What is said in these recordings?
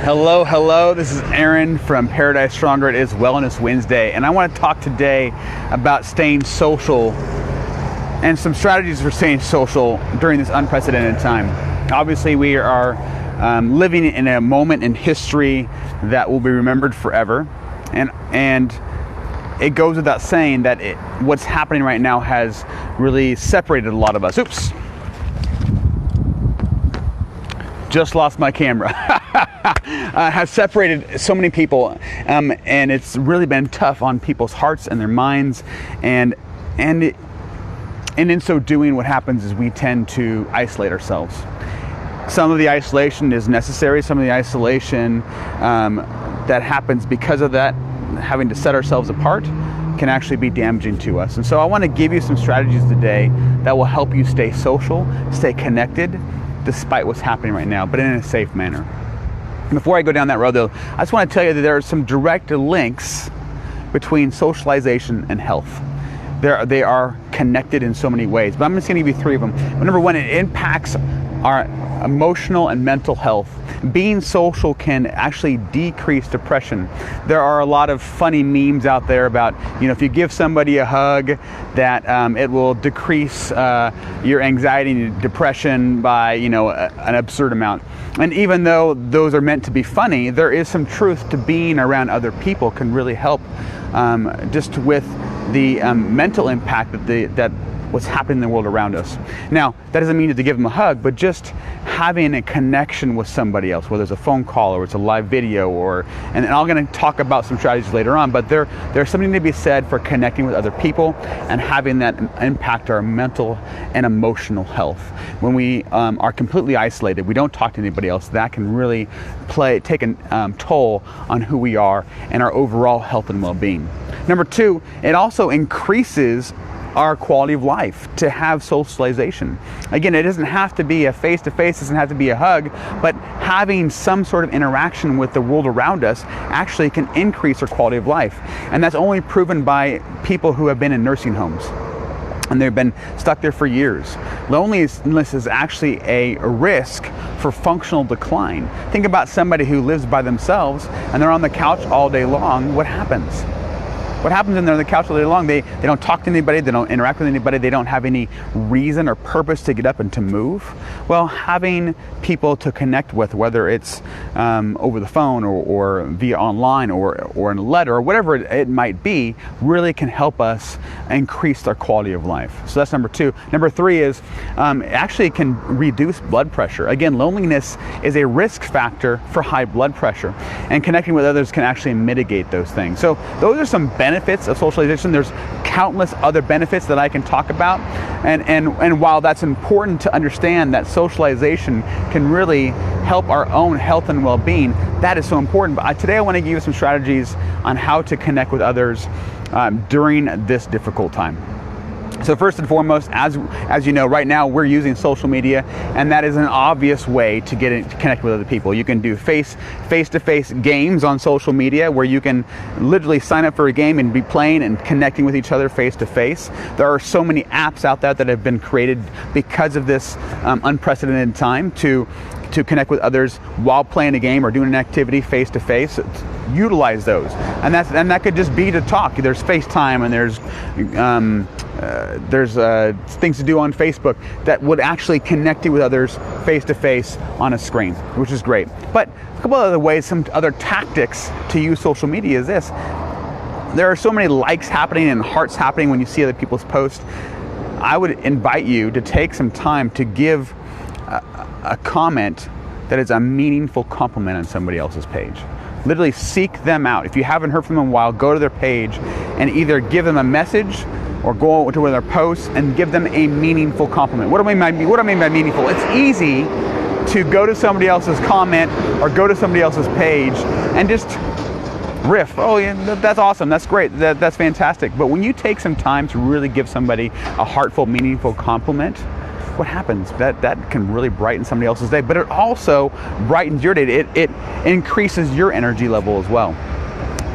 Hello, hello. This is Aaron from Paradise Stronger. It is Wellness Wednesday, and I want to talk today about staying social and some strategies for staying social during this unprecedented time. Obviously, we are living in a moment in history that will be remembered forever, and it goes without saying that what's happening right now has really separated a lot of us. Oops. Just lost my camera. Has separated so many people, and it's really been tough on people's hearts and their minds, and in so doing, what happens is we tend to isolate ourselves. Some of the isolation is necessary. Some of the isolation that happens because of that, having to set ourselves apart, can actually be damaging to us. And so I want to give you some strategies today that will help you stay social, stay connected, despite what's happening right now, but in a safe manner. Before I go down that road though, I just want to tell you that there are some direct links between socialization and health. They are connected in so many ways, but I'm just going to give you three of them. Number one, it impacts our emotional and mental health. Being social can actually decrease depression. There are a lot of funny memes out there about, if you give somebody a hug, that it will decrease your anxiety and depression by, an absurd amount. And even though those are meant to be funny, there is some truth to being around other people can really help just with the mental impact that what's happening in the world around us. Now, that doesn't mean to give them a hug, but just having a connection with somebody else, whether it's a phone call or it's a live video, and I'm going to talk about some strategies later on, but there's something to be said for connecting with other people and having that impact our mental and emotional health. When we are completely isolated, we don't talk to anybody else, that can really take a toll on who we are and our overall health and well-being. Number two, it also increases our quality of life to have socialization. Again, it doesn't have to be a face-to-face, doesn't have to be a hug, but having some sort of interaction with the world around us actually can increase our quality of life. And that's only proven by people who have been in nursing homes and they've been stuck there for years. Loneliness is actually a risk for functional decline. Think about somebody who lives by themselves and they're on the couch all day long. What happens? What happens when they're on the couch all day long? They don't talk to anybody, they don't interact with anybody, they don't have any reason or purpose to get up and to move. Well, having people to connect with, whether it's over the phone or via online or in a letter or whatever it might be, really can help us increase our quality of life. So that's number two. Number three is it actually can reduce blood pressure. Again, loneliness is a risk factor for high blood pressure, and connecting with others can actually mitigate those things. So those are some benefits of socialization. There's countless other benefits that I can talk about, and while that's important to understand that socialization can really help our own health and well-being, that is so important. But today I want to give you some strategies on how to connect with others during this difficult time. So first and foremost, as you know, right now we're using social media, and that is an obvious way to connect with other people. You can do face-to-face games on social media where you can literally sign up for a game and be playing and connecting with each other face-to-face. There are so many apps out there that have been created because of this unprecedented time to connect with others while playing a game or doing an activity face-to-face. Utilize those, and that could just be to talk. There's FaceTime, and there's things to do on Facebook that would actually connect you with others face-to-face on a screen, which is great. But a couple other ways, some other tactics to use social media is this. There are so many likes happening and hearts happening when you see other people's posts. I would invite you to take some time to give a comment that is a meaningful compliment on somebody else's page. Literally seek them out. If you haven't heard from them in a while, go to their page and either give them a message or go to one of their posts and give them a meaningful compliment. What do I mean by meaningful? It's easy to go to somebody else's comment or go to somebody else's page and just riff. Oh yeah, that's awesome, that's great, that's fantastic. But when you take some time to really give somebody a heartful, meaningful compliment, what happens? That can really brighten somebody else's day, but it also brightens your day. It increases your energy level as well.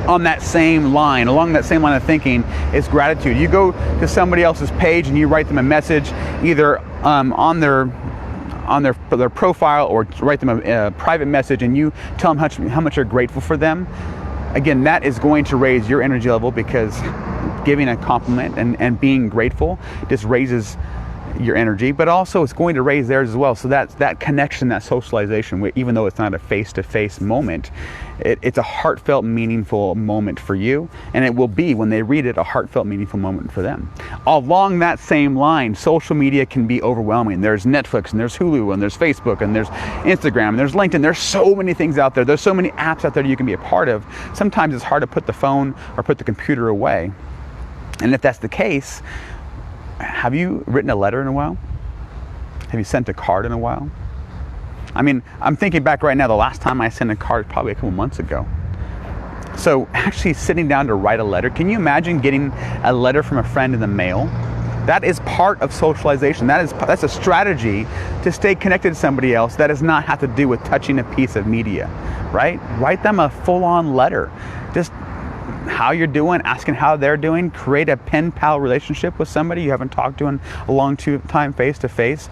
Along that same line of thinking is gratitude. You go to somebody else's page and you write them a message, either on on their profile, or write them a private message, and you tell them how much you're grateful for them, again, that is going to raise your energy level, because giving a compliment and being grateful just raises your energy, but also it's going to raise theirs as well. So that connection, that socialization, even though it's not a face-to-face moment, it's a heartfelt, meaningful moment for you, and it will be, when they read it, a heartfelt, meaningful moment for them. Along that same line, social media can be overwhelming. There's Netflix, and there's Hulu, and there's Facebook, and there's Instagram, and there's LinkedIn. There's so many things out there. There's so many apps out there that you can be a part of. Sometimes it's hard to put the phone or put the computer away. And if that's the case, have you written a letter in a while? Have you sent a card in a while? I mean, I'm thinking back right now, the last time I sent a card probably a couple months ago. So actually sitting down to write a letter, can you imagine getting a letter from a friend in the mail? That is part of socialization. That's a strategy to stay connected to somebody else that does not have to do with touching a piece of media, right? Write them a full-on letter. Just how you're doing, asking how they're doing, create a pen pal relationship with somebody you haven't talked to in a long time face to face.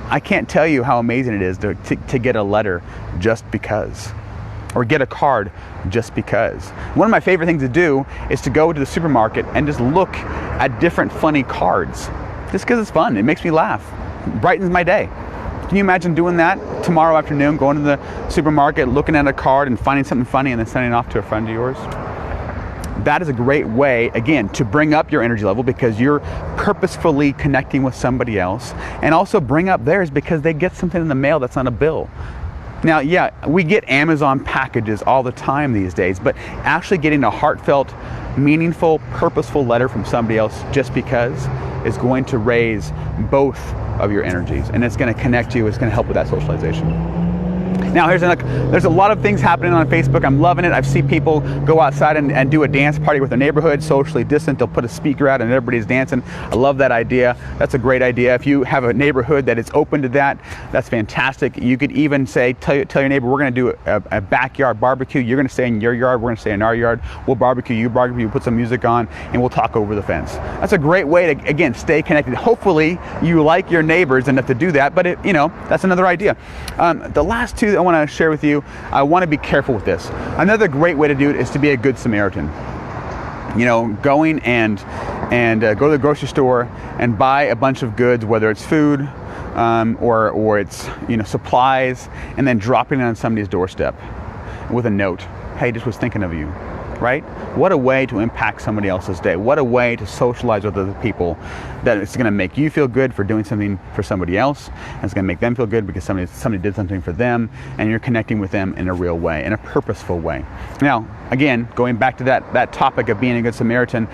I can't tell you how amazing it is to get a letter just because, or get a card just because. One of my favorite things to do is to go to the supermarket and just look at different funny cards, just because it's fun. It makes me laugh, brightens my day. Can you imagine doing that tomorrow afternoon, going to the supermarket, looking at a card and finding something funny and then sending it off to a friend of yours? That is a great way, again, to bring up your energy level, because you're purposefully connecting with somebody else, and also bring up theirs because they get something in the mail that's on a bill. Now, yeah, we get Amazon packages all the time these days, but actually getting a heartfelt, meaningful, purposeful letter from somebody else just because is going to raise both of your energies, and it's going to connect you. It's going to help with that socialization. Now, there's a lot of things happening on Facebook. I'm loving it. I've seen people go outside and do a dance party with their neighborhood, socially distant. They'll put a speaker out and everybody's dancing. I love that idea. That's a great idea. If you have a neighborhood that is open to that, that's fantastic. You could even say, tell your neighbor, we're going to do a backyard barbecue. You're going to stay in your yard. We're going to stay in our yard. We'll barbecue. You barbecue. Put some music on, and we'll talk over the fence. That's a great way to, again, stay connected. Hopefully, you like your neighbors enough to do that. But that's another idea. The last two that I want to share with you, I want to be careful with this. Another great way to do it is to be a good Samaritan. Going and go to the grocery store and buy a bunch of goods, whether it's food or it's supplies, and then dropping it on somebody's doorstep with a note. Hey, just was thinking of you. Right? What a way to impact somebody else's day. What a way to socialize with other people, that it's going to make you feel good for doing something for somebody else, and it's going to make them feel good because somebody did something for them, and you're connecting with them in a real way, in a purposeful way. Now, again, going back to that topic of being a good Samaritan,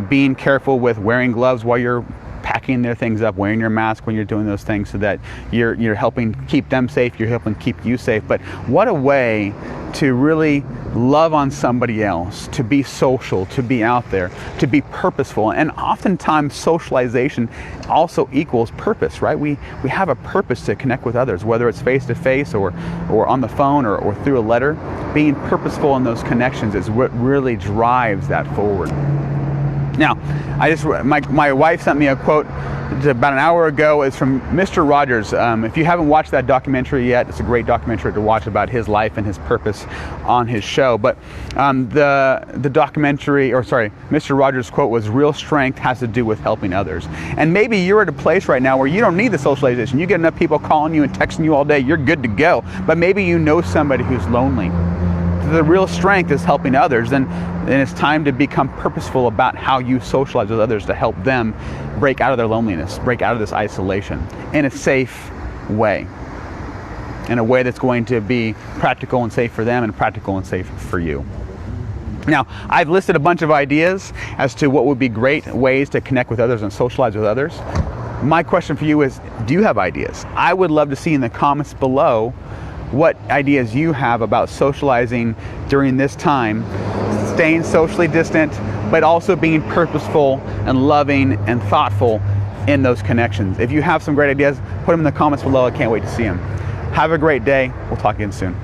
being careful with wearing gloves while you're packing their things up, wearing your mask when you're doing those things, so that you're helping keep them safe, you're helping keep you safe. But what a way to really love on somebody else, to be social, to be out there, to be purposeful. And oftentimes socialization also equals purpose, right? We have a purpose to connect with others, whether it's face to face or on the phone or through a letter. Being purposeful in those connections is what really drives that forward. Now, my wife sent me a quote about an hour ago. It's from Mr. Rogers. If you haven't watched that documentary yet, it's a great documentary to watch about his life and his purpose on his show. But the documentary, Mr. Rogers' quote was, "Real strength has to do with helping others." And maybe you're at a place right now where you don't need the socialization. You get enough people calling you and texting you all day, you're good to go. But maybe you know somebody who's lonely. The real strength is helping others, then it's time to become purposeful about how you socialize with others to help them break out of their loneliness, break out of this isolation in a safe way, in a way that's going to be practical and safe for them and practical and safe for you. Now, I've listed a bunch of ideas as to what would be great ways to connect with others and socialize with others. My question for you is, do you have ideas? I would love to see in the comments below what ideas you have about socializing during this time, staying socially distant, but also being purposeful and loving and thoughtful in those connections. If you have some great ideas, put them in the comments below. I can't wait to see them. Have a great day. We'll talk again soon.